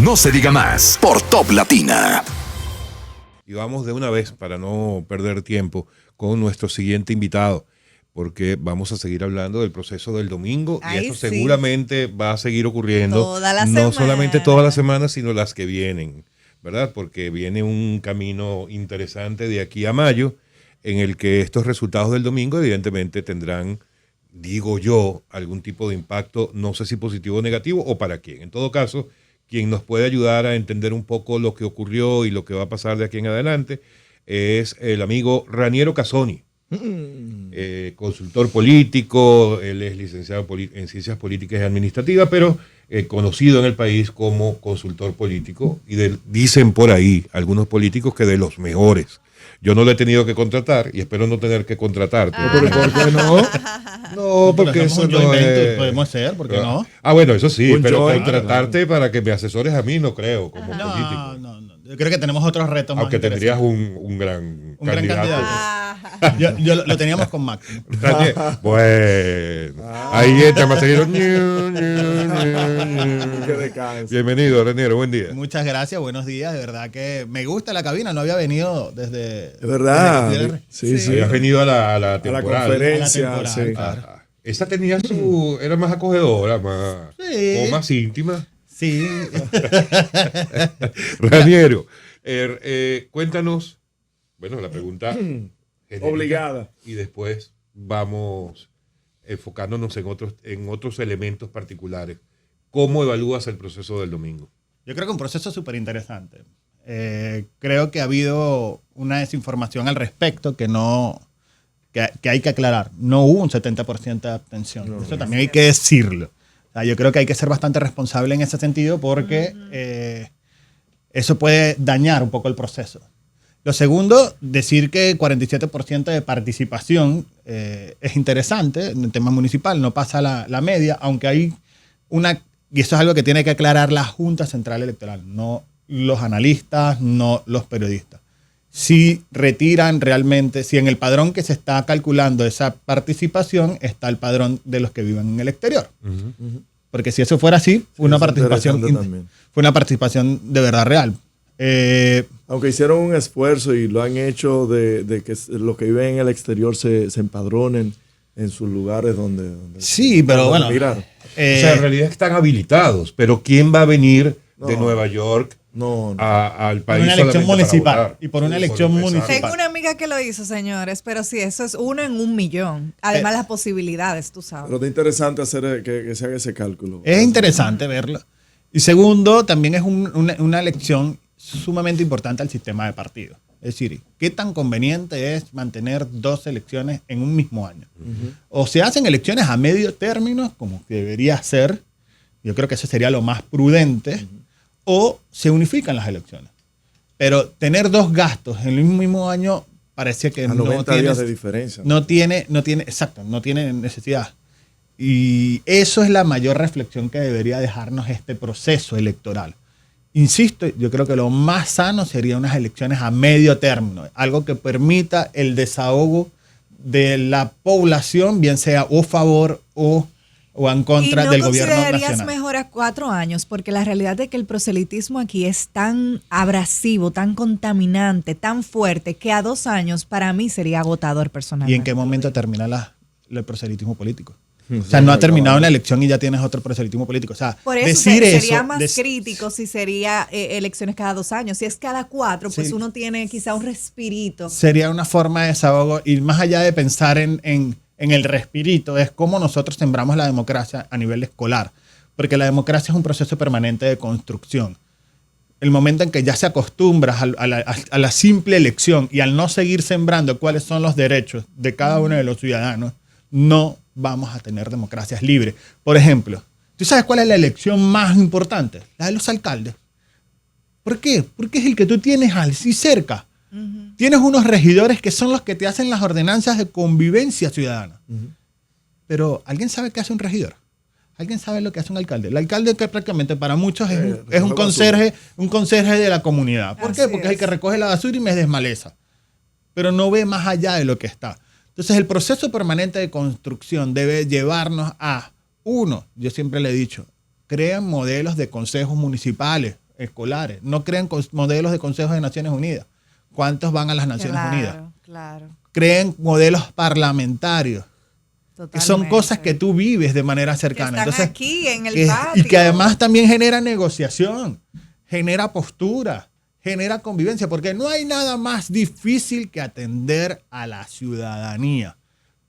No se diga más por Top Latina. Y vamos de una vez, para no perder tiempo, con nuestro siguiente invitado, porque vamos a seguir hablando del proceso del domingo. Ay, y eso sí. seguramente va a seguir ocurriendo. Toda la no semana. solamente todas las semanas, sino las que vienen, ¿verdad? Porque viene un camino interesante de aquí a mayo, en el que estos resultados del domingo evidentemente tendrán, digo yo, algún tipo de impacto, no sé si positivo o negativo, o para quién. En todo caso, quien nos puede ayudar a entender un poco lo que ocurrió y lo que va a pasar de aquí en adelante es el amigo Raniero Casoni, consultor político. Él es licenciado en Ciencias Políticas y Administrativas, pero conocido en el país como consultor político, y dicen por ahí algunos políticos que de los mejores. Yo no lo he tenido que contratar y espero no tener que contratarte. ¿Pero por qué no? No, porque eso no es... Podemos ser, ¿por qué no? Ah, bueno, eso sí, Un pero joint, contratarte para que me asesores a mí no creo, como político. No. Yo creo que tenemos otros retos Aunque más tendrías interesantes. un gran Un gran candidato. candidato. Yo lo teníamos con Máximo. Bueno, ahí entra más seguido. Bienvenido, Raniero, buen día. Muchas gracias, buenos días. De verdad que me gusta la cabina. No había venido desde... Es verdad. desde- Sí. Habías venido a la A la temporada. conferencia, A la temporada, sí. claro. Esa tenía era más acogedora, Sí. o más íntima. Sí. Raniero, cuéntanos, bueno, la pregunta genérica, Obligada. y después vamos enfocándonos en otros elementos particulares. ¿Cómo evalúas el proceso del domingo? Yo creo que un proceso súper interesante. Creo que ha habido una desinformación al respecto que hay que aclarar. No hubo un 70% de abstención. Eso también hay que decirlo. O sea, yo creo que hay que ser bastante responsable en ese sentido porque eso puede dañar un poco el proceso. Lo segundo, decir que 47% de participación es interesante en el tema municipal, no pasa la media, aunque hay y eso es algo que tiene que aclarar la Junta Central Electoral, no los analistas, no los periodistas. Si retiran realmente, si en el padrón que se está calculando esa participación está el padrón de los que viven en el exterior. Porque si eso fuera así, fue una participación de verdad real. Aunque hicieron un esfuerzo y lo han hecho de que los que viven en el exterior se empadronen en sus lugares donde Sí, pero bueno. migrar. O sea, en realidad están habilitados, pero ¿quién va a venir de Nueva York al país? Por una elección solamente para municipal. votar? Y por una elección municipal. Tengo una amiga que lo hizo, señores, pero sí, eso es 1 en 1 millón. Además, las posibilidades, tú sabes. Pero es interesante hacer que se haga ese cálculo. Es interesante verlo. Y segundo, también es una elección sumamente importante al sistema de partidos. Es decir, ¿qué tan conveniente es mantener 2 elecciones en un mismo año? O se hacen elecciones a medio término, como que debería ser, yo creo que eso sería lo más prudente, o se unifican las elecciones. Pero tener 2 gastos en el mismo año parecía que A no 90 tiene, días de diferencia. no tiene necesidad. Y eso es la mayor reflexión que debería dejarnos este proceso electoral. Insisto, yo creo que lo más sano sería unas elecciones a medio término, algo que permita el desahogo de la población, bien sea a favor o en contra del gobierno nacional. ¿Y no considerarías mejor a 4 años? Porque la realidad es que el proselitismo aquí es tan abrasivo, tan contaminante, tan fuerte, que a 2 años para mí sería agotador personalmente. ¿Y en qué momento termina el proselitismo político? O sea, no ha terminado una elección y ya tienes otro proselitismo político. O sea, por eso decir sería eso, más crítico si sería elecciones cada 2 años. Si es cada 4, pues Sí. uno tiene quizá un respirito. sería una forma de desahogo. Y más allá de pensar en el respirito, es cómo nosotros sembramos la democracia a nivel escolar. Porque la democracia es un proceso permanente de construcción. El momento en que ya se acostumbras a la simple elección y al no seguir sembrando cuáles son los derechos de cada uno de los ciudadanos, no vamos a tener democracias libres. Por ejemplo, ¿tú sabes cuál es la elección más importante? La de los alcaldes. ¿Por qué? Porque es el que tú tienes así cerca. Tienes unos regidores que son los que te hacen las ordenanzas de convivencia ciudadana. Pero ¿alguien sabe qué hace un regidor? ¿Alguien sabe lo que hace un alcalde? El alcalde, que prácticamente para muchos es un conserje de la comunidad. ¿Por qué? Porque es el que recoge la basura y me desmaleza. Pero no ve más allá de lo que está. Entonces, el proceso permanente de construcción debe llevarnos a, 1, yo siempre le he dicho, crean modelos de consejos municipales escolares, no creen modelos de consejos de Naciones Unidas. ¿Cuántos van a las Naciones Unidas? Claro. Creen modelos parlamentarios, que son Totalmente. cosas que tú vives de manera Que cercana. están Entonces, aquí en el que- patio. y que además también genera negociación, genera postura, genera convivencia, porque no hay nada más difícil que atender a la ciudadanía,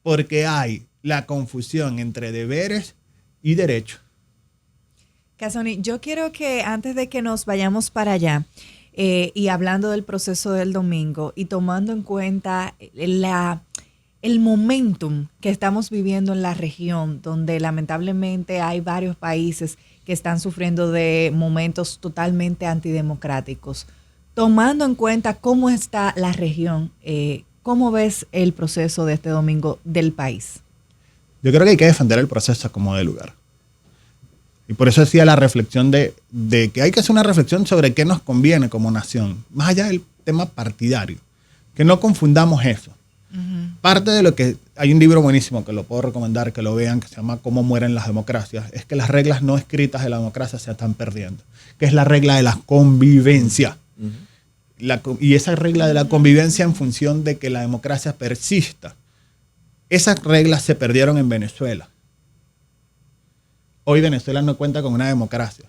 porque hay la confusión entre deberes y derechos. Casoni, yo quiero que antes de que nos vayamos para allá, y hablando del proceso del domingo y tomando en cuenta el momentum que estamos viviendo en la región, donde lamentablemente hay varios países que están sufriendo de momentos totalmente antidemocráticos, tomando en cuenta cómo está la región, ¿cómo ves el proceso de este domingo del país? Yo creo que hay que defender el proceso como de lugar. Y por eso decía la reflexión de que hay que hacer una reflexión sobre qué nos conviene como nación, más allá del tema partidario, que no confundamos eso. Parte de lo que, hay un libro buenísimo que lo puedo recomendar, que lo vean, que se llama Cómo mueren las democracias, es que las reglas no escritas de la democracia se están perdiendo, que es la regla de la convivencia. Y esa regla de la convivencia en función de que la democracia persista. Esas reglas se perdieron en Venezuela. Hoy Venezuela no cuenta con una democracia.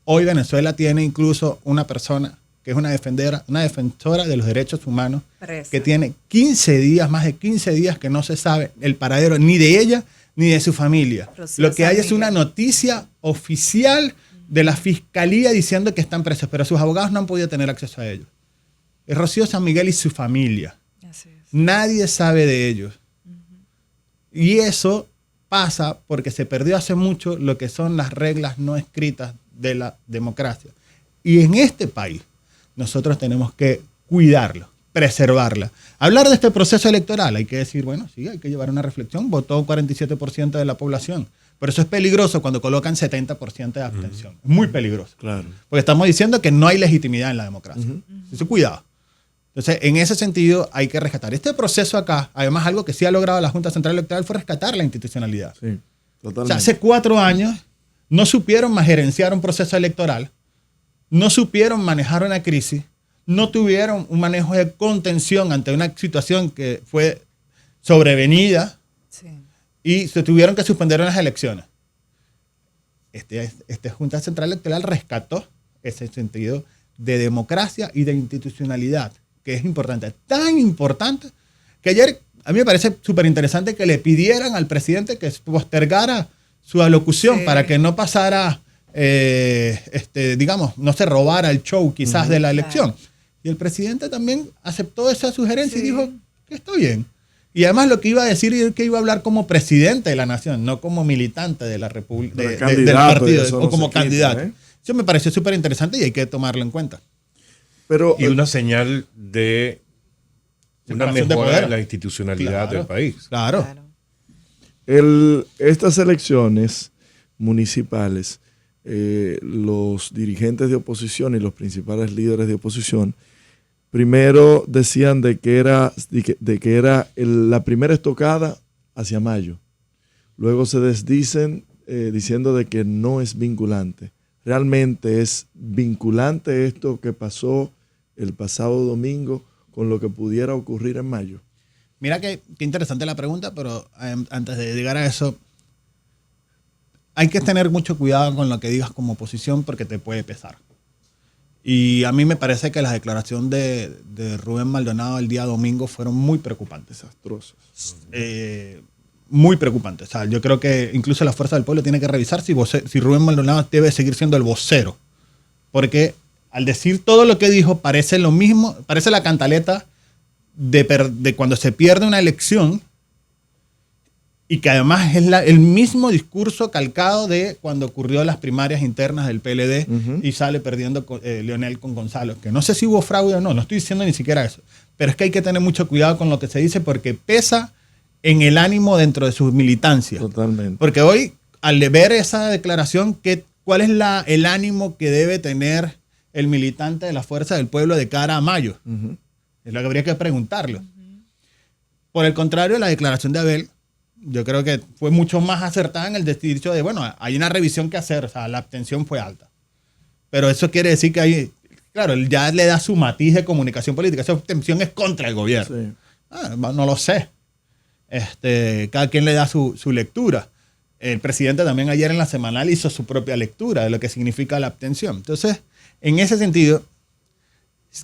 Hoy Venezuela tiene incluso una persona que es una defensora de los derechos humanos, Presa. que tiene 15 días, más de 15 días que no se sabe el paradero ni de ella ni de su familia. Rocío Lo que hay San es una Miguel. noticia oficial de la fiscalía diciendo que están presos, pero sus abogados no han podido tener acceso a ellos. Es Rocío San Miguel y su familia. Así es. Nadie sabe de ellos. Y eso pasa porque se perdió hace mucho lo que son las reglas no escritas de la democracia. Y en este país nosotros tenemos que cuidarlo, preservarla. Hablar de este proceso electoral, hay que decir, bueno, sí, hay que llevar una reflexión. Votó un 47% de la población. Pero eso es peligroso cuando colocan 70% de abstención. Es muy peligroso. Claro. Porque estamos diciendo que no hay legitimidad en la democracia. Eso, cuidado. Entonces, en ese sentido, hay que rescatar. Este proceso acá, además, algo que sí ha logrado la Junta Central Electoral fue rescatar la institucionalidad. Sí, O totalmente. sea, hace 4 años no supieron más gerenciar un proceso electoral, no supieron manejar una crisis, no tuvieron un manejo de contención ante una situación que fue sobrevenida Sí. y se tuvieron que suspender unas elecciones. Esta Junta Central Electoral rescató ese sentido de democracia y de institucionalidad, que es importante, tan importante, que ayer a mí me parece súper interesante que le pidieran al presidente que postergara su alocución Sí. para que no pasara, digamos, no se robara el show quizás de la elección. Y el presidente también aceptó esa sugerencia y Sí. dijo que está bien. Y además lo que iba a decir es que iba a hablar como presidente de la nación, no como militante de la República, Pero del candidato, partido, eso o no como se quita, candidato. ¿eh? Eso me pareció súper interesante y hay que tomarlo en cuenta. Pero Y una señal de una Separación de mejora poder. en la institucionalidad Claro. del país. Claro. estas elecciones municipales, los dirigentes de oposición y los principales líderes de oposición, primero decían de que era la primera estocada hacia mayo. Luego se desdicen diciendo de que no es vinculante. ¿Realmente es vinculante esto que pasó el pasado domingo con lo que pudiera ocurrir en mayo? Mira qué interesante la pregunta, pero antes de llegar a eso, hay que tener mucho cuidado con lo que digas como oposición porque te puede pesar. Y a mí me parece que las declaraciones de Rubén Maldonado el día domingo fueron muy preocupantes. Desastrosas. Muy preocupantes. O sea, yo creo que incluso la Fuerza del Pueblo tiene que revisar si Rubén Maldonado debe seguir siendo el vocero. Porque al decir todo lo que dijo parece lo mismo, parece la cantaleta de cuando se pierde una elección y que además es el mismo discurso calcado de cuando ocurrió las primarias internas del PLD y sale perdiendo Leonel con Gonzalo. Que no sé si hubo fraude o no, no estoy diciendo ni siquiera eso. Pero es que hay que tener mucho cuidado con lo que se dice porque pesa en el ánimo dentro de su militancia. Totalmente. Porque hoy, al ver esa declaración, ¿cuál es el ánimo que debe tener el militante de la Fuerza del Pueblo de cara a mayo? Es lo que habría que preguntarlo. Por el contrario, la declaración de Abel, yo creo que fue mucho más acertada en el dicho de, bueno, hay una revisión que hacer, o sea, la abstención fue alta. Pero eso quiere decir que hay, claro, él ya le da su matiz de comunicación política. Esa abstención es contra el gobierno. Sí. No lo sé. Cada quien le da su lectura. El presidente también ayer en la semanal hizo su propia lectura de lo que significa la abstención. Entonces, en ese sentido,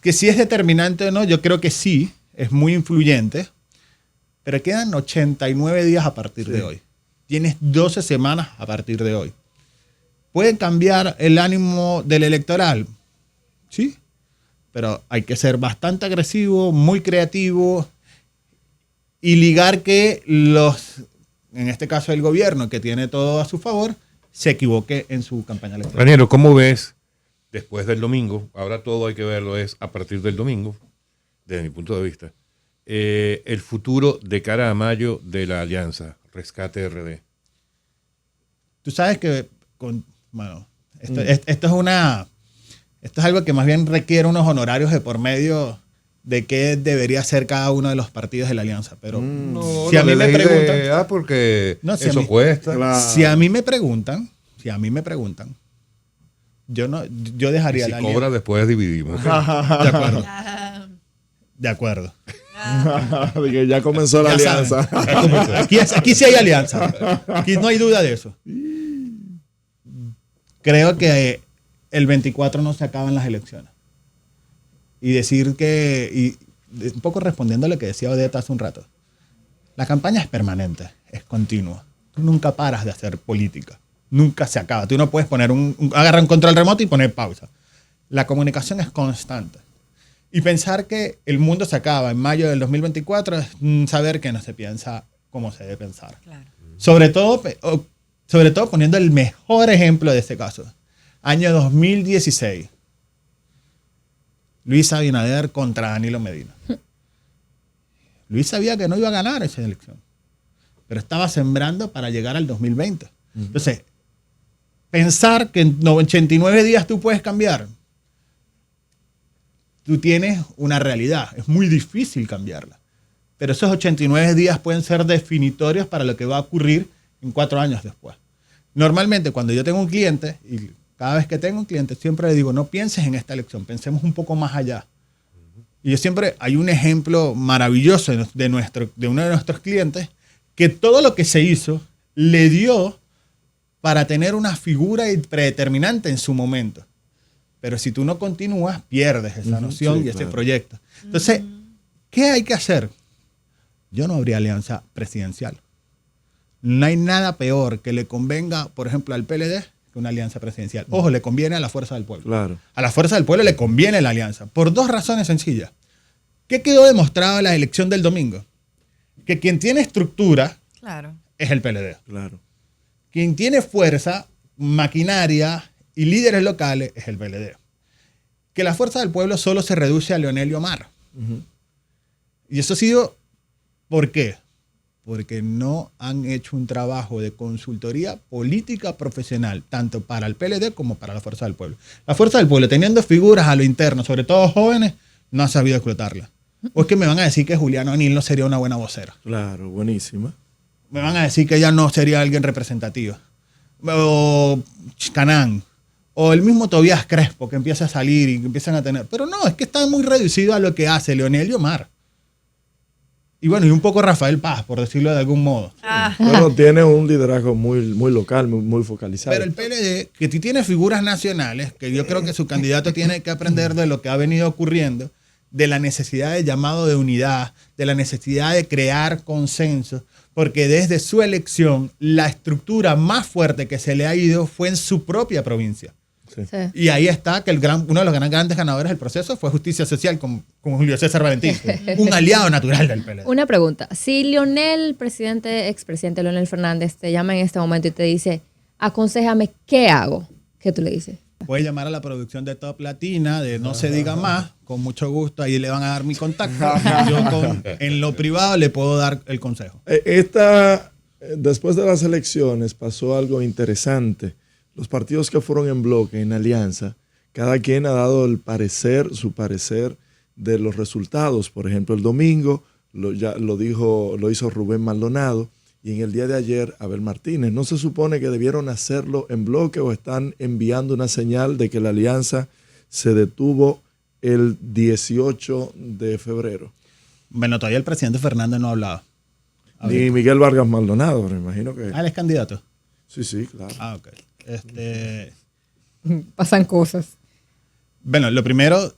que si es determinante o no, yo creo que sí, es muy influyente, pero quedan 89 días a partir de hoy. Tienes 12 semanas a partir de hoy. ¿Pueden cambiar el ánimo del electoral? Sí, pero hay que ser bastante agresivo, muy creativo y ligar que en este caso el gobierno, que tiene todo a su favor, se equivoque en su campaña electoral. Raniero, ¿cómo ves después del domingo? Ahora todo hay que verlo es a partir del domingo, desde mi punto de vista. El futuro de cara a mayo de la alianza Rescate RD. Tú sabes que esto es algo que más bien requiere unos honorarios de por medio de qué debería ser cada uno de los partidos de la alianza. Pero si a mí me preguntan, porque no, si eso cuesta. Claro. si a mí me preguntan, yo dejaría Y si la cobra, alianza. después dividimos. De acuerdo. De acuerdo. Dije, ya comenzó la Ya alianza. saben. Aquí sí hay alianza. Aquí no hay duda de eso. Creo que el 24 no se acaban las elecciones. Y decir que, un poco respondiendo a lo que decía Odette hace un rato, la campaña es permanente, es continua. Tú nunca paras de hacer política. Nunca se acaba. Tú no puedes poner agarrar un control remoto y poner pausa. La comunicación es constante. Y pensar que el mundo se acaba en mayo del 2024 es saber que no se piensa como se debe pensar. Claro. Sobre todo poniendo el mejor ejemplo de este caso. Año 2016. Luis Abinader contra Danilo Medina. Luis sabía que no iba a ganar esa elección, pero estaba sembrando para llegar al 2020. Entonces, pensar que en 89 días tú puedes cambiar, tú tienes una realidad. Es muy difícil cambiarla. Pero esos 89 días pueden ser definitorios para lo que va a ocurrir en 4 años después. Normalmente, cuando yo tengo un cliente, y cada vez que tengo un cliente, siempre le digo, no pienses en esta elección, pensemos un poco más allá. Y yo siempre, hay un ejemplo maravilloso de uno de nuestros clientes, que todo lo que se hizo le dio para tener una figura predeterminante en su momento. Pero si tú no continúas, pierdes esa noción y ese claro. proyecto. Entonces, ¿qué hay que hacer? Yo no habría alianza presidencial. No hay nada peor que le convenga, por ejemplo, al PLD que una alianza presidencial. Ojo, le conviene a la Fuerza del Pueblo. Claro. A la Fuerza del Pueblo le conviene la alianza, por 2 razones sencillas. ¿Qué quedó demostrado en la elección del domingo? Que quien tiene estructura Claro. es el PLD. Claro. Quien tiene fuerza, maquinaria y líderes locales es el PLD. Que la Fuerza del Pueblo solo se reduce a Leonel y Omar. Y eso ha sido, ¿por qué? Porque no han hecho un trabajo de consultoría política profesional, tanto para el PLD como para la Fuerza del Pueblo. La Fuerza del Pueblo, teniendo figuras a lo interno, sobre todo jóvenes, no ha sabido explotarla. O es que me van a decir que Juliana O'Neill no sería una buena vocera. Claro, buenísima. Me van a decir que ella no sería alguien representativo. O Canán. O el mismo Tobías Crespo, que empieza a salir y que empiezan a tener... Pero no, es que está muy reducido a lo que hace Leonel y Omar. Y bueno, y un poco Rafael Paz, por decirlo de algún modo. Bueno, tiene un liderazgo muy local, muy focalizado. Pero el PLD, que tiene figuras nacionales, que yo creo que su candidato tiene que aprender de lo que ha venido ocurriendo, de la necesidad de llamado de unidad, de la necesidad de crear consenso, porque desde su elección, la estructura más fuerte que se le ha ido fue en su propia provincia. Sí. Sí. Y ahí está que uno de los grandes ganadores del proceso fue Justicia Social con Julio César Valentín, un aliado natural del PLD. Una pregunta. Si Leonel, expresidente Leonel Fernández, te llama en este momento y te dice, aconséjame, ¿qué hago? ¿Qué tú le dices? Puedes llamar a la producción de Top Latina, de No Se Diga Más, con mucho gusto, ahí le van a dar mi contacto. Yo en lo privado le puedo dar el consejo. Después de las elecciones pasó algo interesante. Los partidos que fueron en bloque, en alianza, cada quien ha dado su parecer de los resultados. Por ejemplo, el domingo lo hizo Rubén Maldonado y en el día de ayer Abel Martínez. ¿No se supone que debieron hacerlo en bloque o están enviando una señal de que la alianza se detuvo el 18 de febrero? Bueno, todavía el presidente Fernández no ha hablado. Ni Miguel Vargas Maldonado, me imagino que... Ah, él es candidato. Sí, claro. Ah, ok. Pasan cosas. Bueno, lo primero,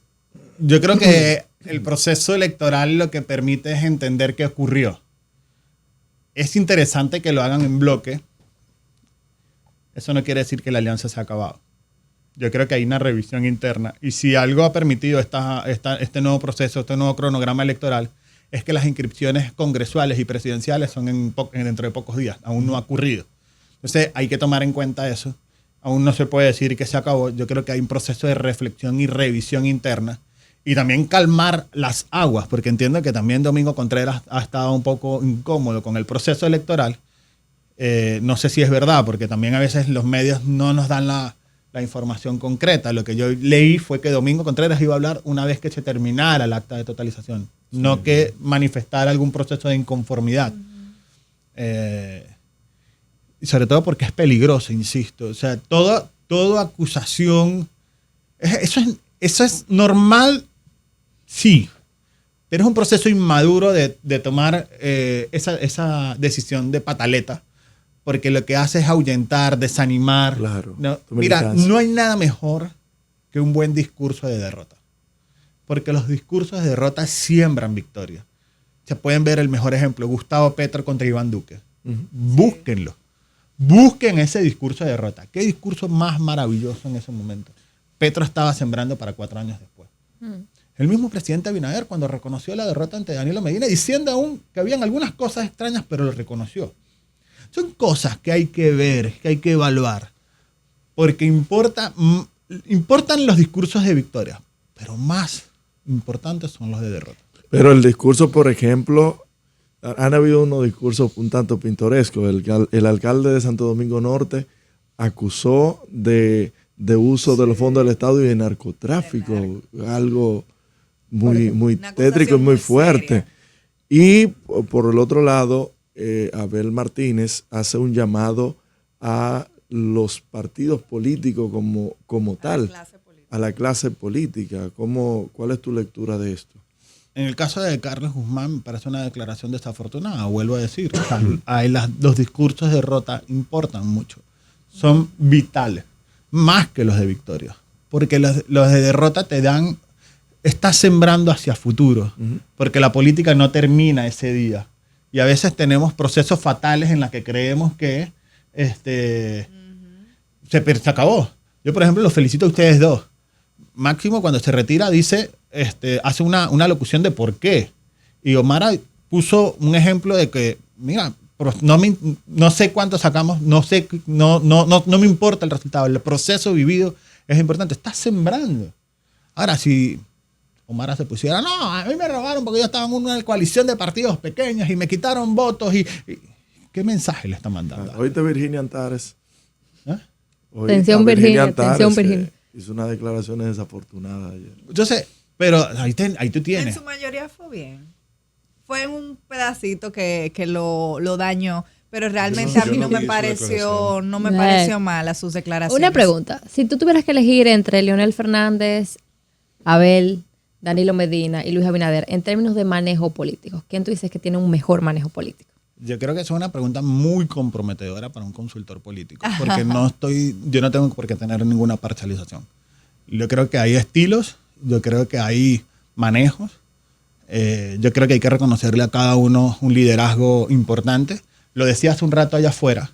yo creo que el proceso electoral lo que permite es entender qué ocurrió. Es interesante que lo hagan en bloque. Eso no quiere decir que la alianza se ha acabado. Yo creo que hay una revisión interna. Y si algo ha permitido este nuevo proceso, este nuevo cronograma electoral, es que las inscripciones congresuales y presidenciales son dentro de pocos días. Aún no ha ocurrido. Entonces hay que tomar en cuenta eso. Aún no se puede decir que se acabó. Yo creo que hay un proceso de reflexión y revisión interna. Y también calmar las aguas, porque entiendo que también Domingo Contreras ha estado un poco incómodo con el proceso electoral. No sé si es verdad, porque también a veces los medios no nos dan la información concreta. Lo que yo leí fue que Domingo Contreras iba a hablar una vez que se terminara el acta de totalización, no que manifestara algún proceso de inconformidad. Y sobre todo porque es peligroso, insisto. O sea, toda acusación, eso es normal, sí, pero es un proceso inmaduro de tomar esa decisión de pataleta, porque lo que hace es ahuyentar, desanimar. Claro. No, mira, no hay nada mejor que un buen discurso de derrota, porque los discursos de derrota siembran victoria. Se pueden ver el mejor ejemplo, Gustavo Petro contra Iván Duque. Búsquenlo. Busquen ese discurso de derrota. ¿Qué discurso más maravilloso en ese momento? Petro estaba sembrando para 4 años después. El mismo presidente Abinader, cuando reconoció la derrota ante Danilo Medina, diciendo aún que habían algunas cosas extrañas, pero lo reconoció. Son cosas que hay que ver, que hay que evaluar, porque importan los discursos de victoria, pero más importantes son los de derrota. Pero el discurso, por ejemplo, han habido unos discursos un tanto pintorescos. El alcalde de Santo Domingo Norte acusó de uso de los fondos del Estado y de narcotráfico, algo muy tétrico y muy fuerte. Y por el otro lado, Abel Martínez hace un llamado a los partidos políticos como tal, a la clase política. ¿Cuál es tu lectura de esto? En el caso de Carlos Guzmán me parece una declaración desafortunada, vuelvo a decir. O sea, los discursos de derrota importan mucho. Son vitales, más que los de victoria. Porque los de derrota estás sembrando hacia futuro. Porque la política no termina ese día. Y a veces tenemos procesos fatales en los que creemos que se acabó. Yo, por ejemplo, los felicito a ustedes dos. Máximo, cuando se retira, dice, hace una locución de por qué. Y Omara puso un ejemplo de que, mira, no sé cuánto sacamos, no me importa el resultado, el proceso vivido es importante. Estás sembrando. Ahora, si Omara se pusiera, no, a mí me robaron porque yo estaba en una coalición de partidos pequeños y me quitaron votos, ¿qué mensaje le está mandando? Oíste Virginia Antares. Atención Virginia, hizo unas declaraciones desafortunadas ayer. Yo sé, pero ahí tú tienes. En su mayoría fue bien. Fue un pedacito que lo dañó, pero realmente a mí no me pareció mala sus declaraciones. Una pregunta, si tú tuvieras que elegir entre Leonel Fernández, Abel, Danilo Medina y Luis Abinader en términos de manejo político, ¿quién tú dices que tiene un mejor manejo político? Yo creo que es una pregunta muy comprometedora para un consultor político, porque yo no tengo por qué tener ninguna parcialización. Yo creo que hay estilos, yo creo que hay manejos, yo creo que hay que reconocerle a cada uno un liderazgo importante. Lo decía hace un rato allá afuera,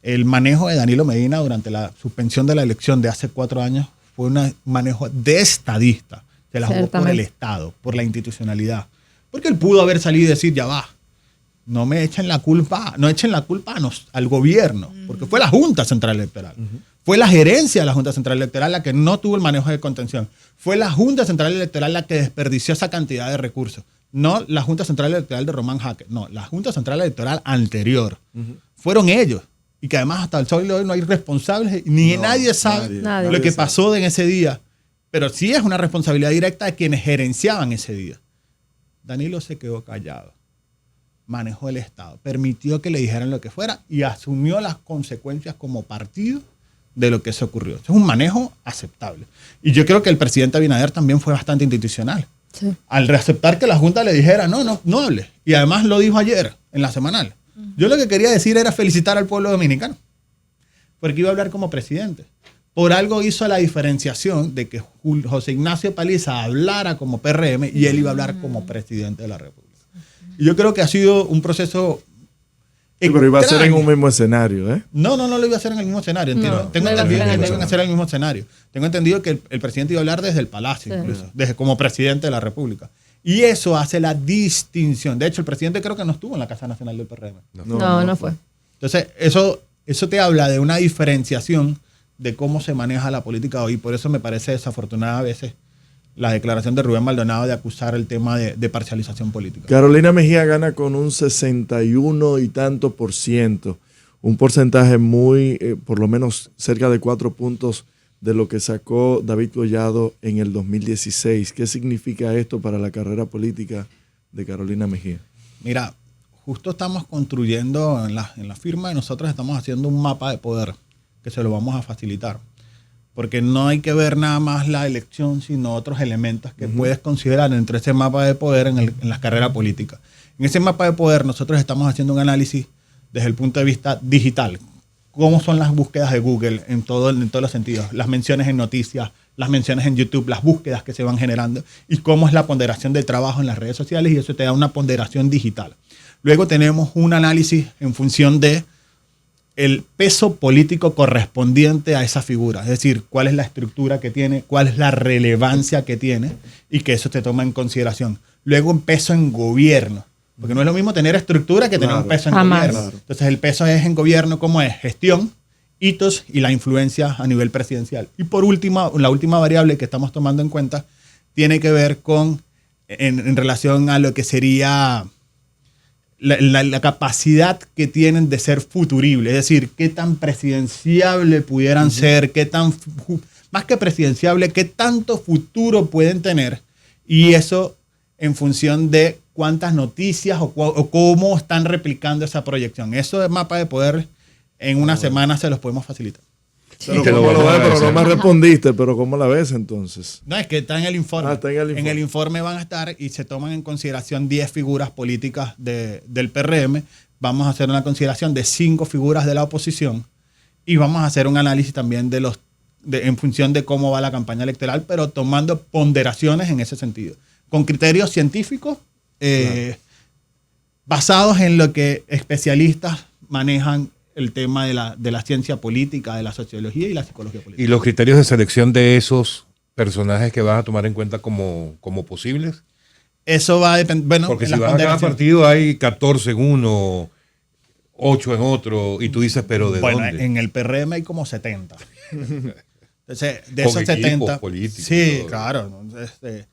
el manejo de Danilo Medina durante la suspensión de la elección de hace 4 años fue un manejo de estadista, se la jugó por el Estado, por la institucionalidad. Porque él pudo haber salido y decir, ya va, no echen la culpa al gobierno, porque fue la Junta Central Electoral. Fue la gerencia de la Junta Central Electoral la que no tuvo el manejo de contención. Fue la Junta Central Electoral la que desperdició esa cantidad de recursos. No la Junta Central Electoral de Román Jaque, no, la Junta Central Electoral anterior. Fueron ellos. Y que además hasta el sol de hoy no hay responsables, nadie sabe lo que pasó en ese día. Pero sí es una responsabilidad directa de quienes gerenciaban ese día. Danilo se quedó callado. manejó el Estado, permitió que le dijeran lo que fuera y asumió las consecuencias como partido de lo que se ocurrió. Es un manejo aceptable. Y yo creo que el presidente Abinader también fue bastante institucional. Sí. Al aceptar que la Junta le dijera, no hable. Y además lo dijo ayer, en la semanal. Yo lo que quería decir era felicitar al pueblo dominicano, porque iba a hablar como presidente. Por algo hizo la diferenciación de que José Ignacio Paliza hablara como PRM y él iba a hablar como presidente de la República. Y yo creo que ha sido un proceso Sí, pero iba a ser en extraño. un mismo escenario, ¿eh? No lo iba a hacer en el mismo escenario. Entiendo. No, Tengo no iba a entendido ser en que el lo iban a hacer en el mismo escenario. Tengo entendido que el presidente iba a hablar desde el Palacio, Sí. incluso, desde como presidente de la República. Y eso hace la distinción. De hecho, el presidente creo que no estuvo en la Casa Nacional del PRM. No fue. Entonces, eso te habla de una diferenciación de cómo se maneja la política hoy. Por eso me parece desafortunada a veces la declaración de Rubén Maldonado de acusar el tema de parcialización política. Carolina Mejía gana con un 61 y tanto %, un porcentaje muy, por lo menos cerca de 4 puntos de lo que sacó David Collado en el 2016. ¿Qué significa esto para la carrera política de Carolina Mejía? Mira, justo estamos construyendo en la firma de nosotros, estamos haciendo un mapa de poder que se lo vamos a facilitar. Porque no hay que ver nada más la elección, sino otros elementos que puedes considerar entre ese mapa de poder en la carrera política. En ese mapa de poder nosotros estamos haciendo un análisis desde el punto de vista digital. Cómo son las búsquedas de Google en todos los sentidos. Las menciones en noticias, las menciones en YouTube, las búsquedas que se van generando y cómo es la ponderación del trabajo en las redes sociales y eso te da una ponderación digital. Luego tenemos un análisis en función de el peso político correspondiente a esa figura, es decir, cuál es la estructura que tiene, cuál es la relevancia que tiene y que eso te toma en consideración. Luego un peso en gobierno, porque no es lo mismo tener estructura que tener un peso en Jamás. gobierno. Claro. Entonces el peso es en gobierno, ¿cómo es? Gestión, hitos y la influencia a nivel presidencial. Y por último, la última variable que estamos tomando en cuenta tiene que ver con, en relación a lo que sería la capacidad que tienen de ser futuribles, es decir, qué tan presidenciable pudieran ser, qué tan, más que presidenciable, qué tanto futuro pueden tener, y eso en función de cuántas noticias o cómo están replicando esa proyección. Eso de mapa de poder en una semana se los podemos facilitar. Pero, Te lo ¿cómo lo vamos a ves? Pero no agradecer. me respondiste, pero ¿cómo la ves entonces? No, es que está en el informe. Ah, está en el informe. En el informe van a estar y se toman en consideración 10 figuras políticas del PRM. Vamos a hacer una consideración de 5 figuras de la oposición y vamos a hacer un análisis también en función de cómo va la campaña electoral, pero tomando ponderaciones en ese sentido, con criterios científicos basados en lo que especialistas manejan el tema de la ciencia política, de la sociología y la psicología política. ¿Y los criterios de selección de esos personajes que vas a tomar en cuenta como posibles? Eso va a depender, bueno, Porque en si las vas a cada ponderaciones. partido hay 14 en uno, 8 en otro, y tú dices, ¿pero de Bueno, dónde? en el PRM hay como 70. Entonces, de Con esos equipos 70, políticos y sí, todo. claro. Entonces,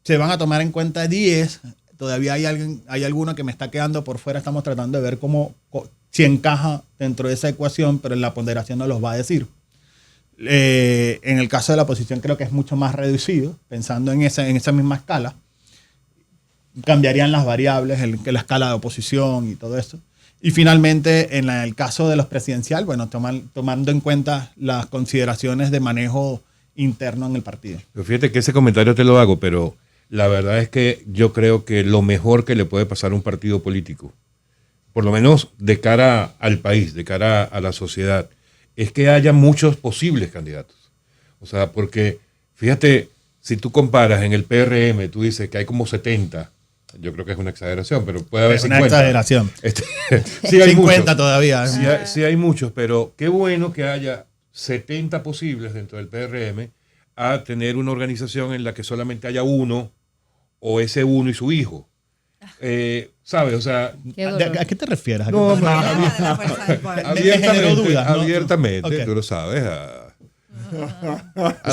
se van a tomar en cuenta 10. Todavía hay alguno que me está quedando por fuera. Estamos tratando de ver si encaja dentro de esa ecuación, pero en la ponderación no los va a decir. En el caso de la oposición creo que es mucho más reducido, pensando en esa misma escala. Cambiarían las variables, la escala de oposición y todo eso. Y finalmente, en el caso de los presidencial, bueno, tomando en cuenta las consideraciones de manejo interno en el partido. Pero fíjate que ese comentario te lo hago, pero la verdad es que yo creo que lo mejor que le puede pasar a un partido político, por lo menos de cara al país, de cara a la sociedad, es que haya muchos posibles candidatos. O sea, porque fíjate, si tú comparas en el PRM, tú dices que hay como 70, yo creo que es una exageración, pero puede haber Es 50. una exageración. Sí hay 50 muchos. todavía. Sí hay muchos, pero qué bueno que haya 70 posibles dentro del PRM a tener una organización en la que solamente haya uno o ese uno y su hijo. ¿Sabes? O sea, Qué dolor. ¿A qué te refieres? No, De la fuerza del pueblo. generó dudas, ¿no? abiertamente, Ok. tú lo sabes, a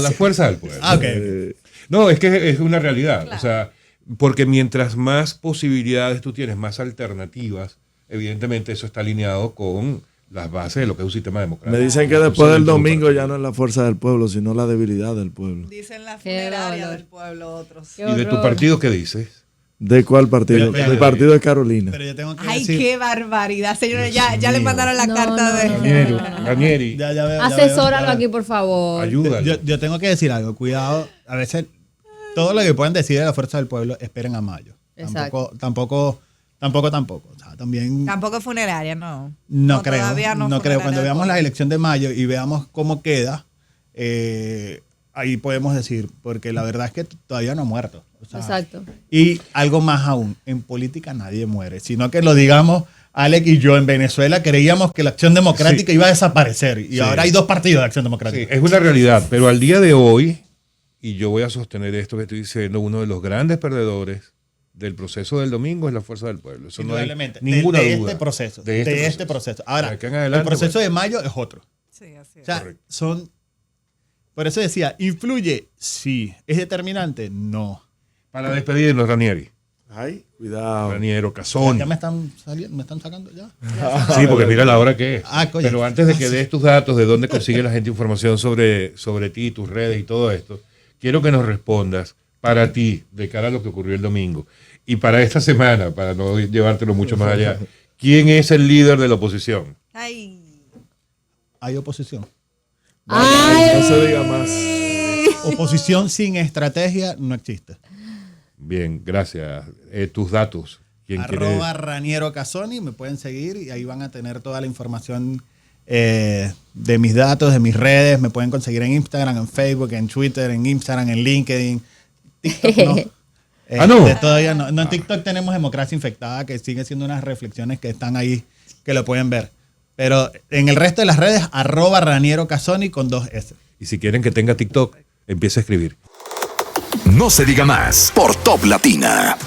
la fuerza del pueblo. Ah, ok. No, es que es una realidad. Claro. O sea, porque mientras más posibilidades tú tienes, más alternativas, evidentemente eso está alineado con las bases de lo que es un sistema democrático. Me dicen que Entonces, después del dentro de un domingo partido. ya no es la fuerza del pueblo, sino la debilidad del pueblo. Dicen la Qué funeraria dolor. del pueblo otros. Qué ¿Y de tu horror. partido qué dices? ¿De cuál partido? Pero- Del partido de Carolina. Pero yo tengo que Ay, decir... qué barbaridad, señores. Ya le mío. mandaron la No, carta no, de. no, Ranieri, Ranieri, Ya veo, ya veo, Asesóralo ya veo. aquí, por favor. ayúdalo. Yo tengo que decir algo, cuidado, a veces todo lo que puedan decir de la fuerza del pueblo, esperen a mayo. Exacto. Tampoco. O sea, también Tampoco funeraria, no. no creo. Todavía No creo. funeraria Cuando de veamos COVID. la elección de mayo y veamos cómo queda, ahí podemos decir, porque la verdad es que todavía no ha muerto. O sea, Exacto. y algo más aún, en política nadie muere, sino que lo digamos, Alex y yo en Venezuela creíamos que la Acción Democrática Sí. iba a desaparecer y Sí. ahora hay 2 partidos de Acción Sí, Democrática. es una realidad, pero al día de hoy, y yo voy a sostener esto que estoy diciendo, uno de los grandes perdedores del proceso del domingo es la fuerza del pueblo. Eso no hay Indudablemente. ninguna de duda. este proceso. De este proceso. Ahora, De aquí en adelante, el proceso bueno. de mayo es otro. Sí, así O es. sea, Correcto. son... Por eso decía, ¿influye? Sí. ¿Es determinante? No. Para despedirnos, Ranieri. Ay, cuidado. Raniero, Casón. ¿Ya me están saliendo? ¿Me están sacando ya? Sí, porque mira la hora que es. Ah, coño. Pero antes de que des tus datos, de dónde consigue la gente información sobre ti, tus redes y todo esto, quiero que nos respondas para ti, de cara a lo que ocurrió el domingo. Y para esta semana, para no llevártelo mucho más allá, ¿quién es el líder de la oposición? Ay. Hay oposición. No se diga más. Oposición sin estrategia no existe. Bien, gracias. Tus datos. ¿Quién quiere? @Raniero Casoni, me pueden seguir y ahí van a tener toda la información de mis datos, de mis redes. Me pueden conseguir en Instagram, en Facebook, en Twitter, en Instagram, en LinkedIn. TikTok no. No. Todavía no. No, en TikTok tenemos Democracia Infectada, que sigue siendo unas reflexiones que están ahí, que lo pueden ver. Pero en el resto de las redes, @Raniero Casoni con 2 S. Y si quieren que tenga TikTok, empiece a escribir. No se diga más por Top Latina.